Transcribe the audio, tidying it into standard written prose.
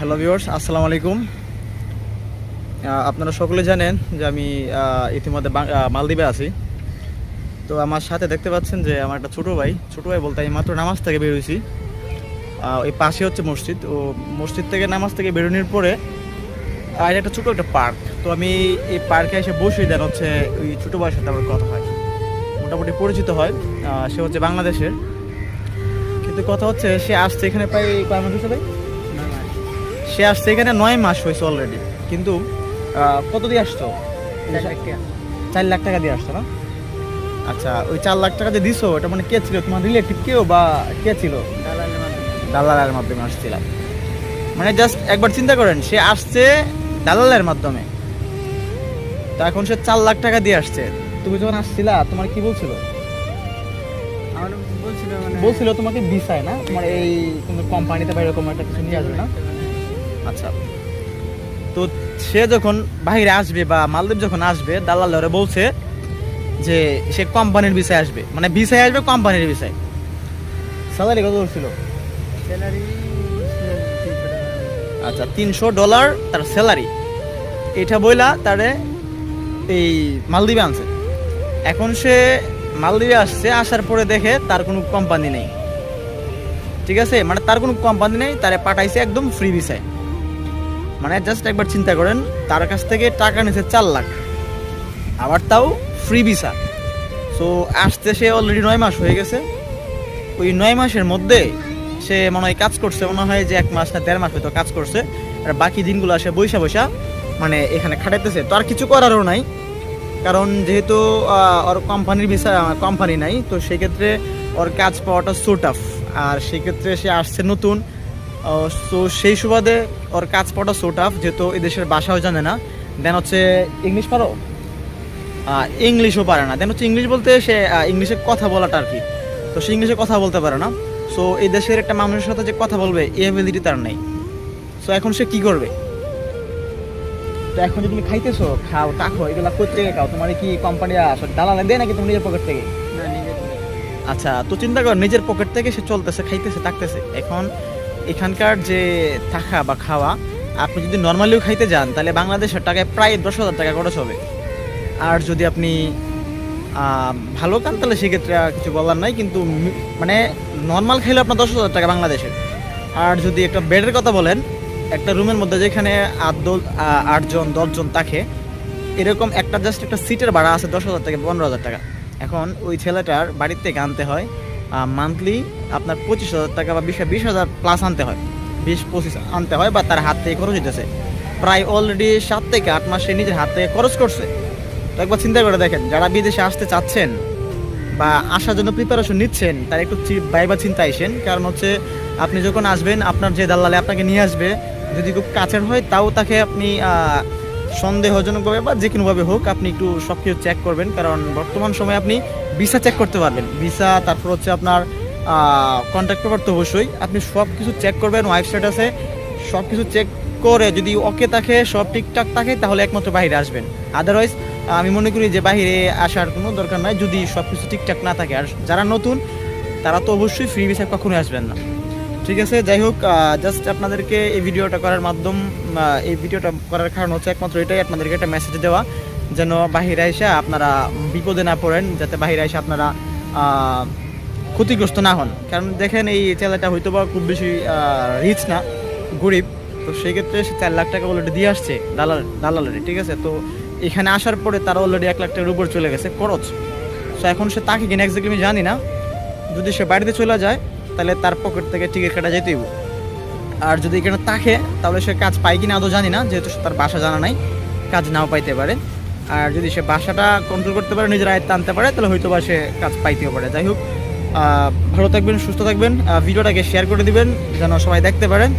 Hello viewers, আসসালামু আলাইকুম। আপনারা সকলে জানেন যে আমি ইতিমধ্যে মালদ্বীপে আছি। তো আমার সাথে দেখতে পাচ্ছেন যে আমার একটা ছোটো ভাই বলতে আমি মাত্র নামাজ থেকে বের হয়েছি। ওই পাশে হচ্ছে মসজিদ, ও মসজিদ থেকে নামাজ থেকে বেরোনোর পরে আর একটা ছোটো একটা পার্ক। তো আমি এই পার্কে এসে বসে দেন হচ্ছে ওই ছোটো ভাইয়ের সাথে আমার কথা হয়, মোটামুটি পরিচিত হয়। সে হচ্ছে বাংলাদেশের, কিন্তু কথা হচ্ছে সে আসছে এখানে প্রায় কয় মাস হয়েছে ভাই? সে আসছে এখানে 9 মাস হয়েছে অলরেডি। কিন্তু কত দিয়ে আসছো? 4 লাখ টাকা দিয়ে আসছো না? আচ্ছা, ওই 4 লাখ টাকা দিয়ে দিছো, এটা মানে কে ছিল? তোমার রিলেটিভ কেউ বা কে ছিল? দালালের মাধ্যমে আসছিলাম। মানে জাস্ট একবার চিন্তা করেন, সে আসছে দালালের মাধ্যমে, তো এখন সে 4 লাখ টাকা দিয়ে আসছে। তুমি যখন আসছিলা তোমার কি বলছিল? বলছিল তোমাকে ভিসায় না, তোমার এই কোনো কোম্পানিতে বা এরকম একটা কিছু নিয়ে আসবে না? আচ্ছা, তো সে যখন বাইরে আসবে বা মালদ্বীপ যখন আসবে, দালাল ওরে বলছে যে সে কোম্পানির ভিসায় আসবে, মানে ভিসায় আসবে কোম্পানির ভিসায়। স্যালারি কত ছিল? আচ্ছা, $300 তার স্যালারি। এটা বইলা তারে এই মালদ্বীপে আনছে। এখন সে মালদ্বীপে আসছে, আসার পরে দেখে তার কোনো কোম্পানি নেই। ঠিক আছে, মানে তার কোনো কোম্পানি নেই, তারে পাঠাইছে একদম ফ্রি ভিসায়। মানে জাস্ট একবার চিন্তা করেন, তার কাছ থেকে টাকা নিয়েছে 4 লাখ, আবার তাও ফ্রি ভিসা। সো আসতে সে অলরেডি 9 মাস হয়ে গেছে। ওই 9 মাসের মধ্যে সে মনে হয় কাজ করছে, মনে হয় যে 1 মাস না 1.5 মাস হয়তো কাজ করছে। আর বাকি দিনগুলো সে বৈশা মানে এখানে খাটাইতেছে। তো আর কিছু করারও নাই, কারণ যেহেতু ওর কোম্পানির ভিসা কোম্পানি নাই, তো সেক্ষেত্রে ওর কাজ পাওয়াটা সো টাফ। আর সেক্ষেত্রে সে আসছে নতুন, তো সেই সুবাদে ওর কাজ পাওয়াটা সো টাফ, যেহেতু এদেশের ভাষাও জানে না। দেন হচ্ছে ইংলিশ পারো? ইংলিশও পারে না। দেন হচ্ছে ইংলিশ বলতে সে ইংলিশে কথা বলাটা আর কি, তো সে ইংলিশে কথা বলতে পারে না। সো এই দেশের একটা মানুষের সাথে যে কথা বলবে এই অ্যাবিলিটি তার নেই। সো এখন সে কি করবে? তো এখন যে তুমি খাইতেছো, খাও টাকো, এগুলো কোথা থেকে খাও? তোমার কি কোম্পানি দালালে দেয় নাকি তুমি নিজের পকেট থেকে? আচ্ছা, তো চিন্তা কর, নিজের পকেট থেকে সে চলতেছে, খাইতেছে, থাকতেছে। এখন এখানকার যে থাকা বা খাওয়া, আপনি যদি নর্মালিও খাইতে যান তাহলে বাংলাদেশের টাকায় প্রায় 10,000 টাকা খরচ হবে। আর যদি আপনি ভালো খান তাহলে সেক্ষেত্রে কিছু বলার নাই, কিন্তু মানে নর্মাল খাইলে আপনার 10,000 টাকা বাংলাদেশের। আর যদি একটা বেডের কথা বলেন, একটা রুমের মধ্যে যেখানে 8জন 10জন থাকে, এরকম একটা জাস্ট একটা সিটের ভাড়া আছে 10,000 থেকে 15,000 টাকা। এখন ওই ছেলেটার বাড়ির থেকে আনতে হয় মান্থলি আপনার 25,000 টাকা বা 20,000 প্লাস আনতে হয়, 20-25 আনতে হয়, বা তার হাত থেকে খরচ হইতেছে প্রায় অলরেডি 7 থেকে 8 মাসে নিজের হাত থেকে খরচ করছে। তো একবার চিন্তা করে দেখেন, যারা বিদেশে আসতে চাচ্ছেন বা আসার জন্য প্রিপারেশন নিচ্ছেন, তারা একটু ভাইবা চিন্তা আইসেন। কারণ হচ্ছে আপনি যখন আসবেন, আপনার যে দালালে আপনাকে নিয়ে আসবে যদি খুব কাছের হয়, তাও তাকে আপনি সন্দেহজনকভাবে বা যে কোনোভাবে হোক আপনি একটু সব কিছু চেক করবেন। কারণ বর্তমান সময়ে আপনি ভিসা চেক করতে পারবেন, ভিসা, তারপর হচ্ছে আপনার কন্ট্যাক্ট পেপার, তো অবশ্যই আপনি সব কিছু চেক করবেন। ওয়েবসাইট আছে, সব কিছু চেক করে যদি ওকে থাকে, সব ঠিকঠাক থাকে, তাহলে একমাত্র বাইরে আসবেন। আদারওয়াইজ আমি মনে করি যে বাইরে আসার কোনো দরকার নাই যদি সব কিছু ঠিকঠাক না থাকে। আর যারা নতুন তারা তো অবশ্যই ফ্রি ভিসায় কখনোই আসবেন না। ঠিক আছে, যাই হোক, জাস্ট আপনাদেরকে এই ভিডিওটা করার এই ভিডিওটা করার কারণ হচ্ছে একমাত্র এটাই, আপনাদেরকে একটা মেসেজ দেওয়া, যেন বাহিরে এসে আপনারা বিপদে না পড়েন, যাতে বাহিরে এসে আপনারা ক্ষতিগ্রস্ত না হন। কারণ দেখেন, এই ছেলেটা হয়তো বা খুব বেশি রিচ না, গরিব। তো সেক্ষেত্রে সে 4 লাখ টাকা অলরেডি দিয়ে আসছে দালালের। ঠিক আছে, তো এখানে আসার পরে তারা অলরেডি 1 লাখ টাকার উপর চলে গেছে খরচ। সো এখন সে তাকে কিনা এক্স্যাক্টলি আমি জানি না। যদি সে বাড়িতে চলে যায় তাহলে তার পকেট থেকে টিকিট কাটা যেতেই। আর যদি এখানে থাকে তাহলে সে কাজ পায় কিনা আদৌ জানি না, যেহেতু তার বাসা জানা নাই, কাজ নাও পাইতে পারে। আর যদি সে বাসাটা কন্ট্রোল করতে পারে, নিজের আয়ত্তে আনতে পারে, তাহলে হয়তো বা সে কাজ পাইতেও পারে। যাই হোক, ভালো থাকবেন, সুস্থ থাকবেন, ভিডিওটাকে শেয়ার করে দিবেন যেন সবাই দেখতে পারেন।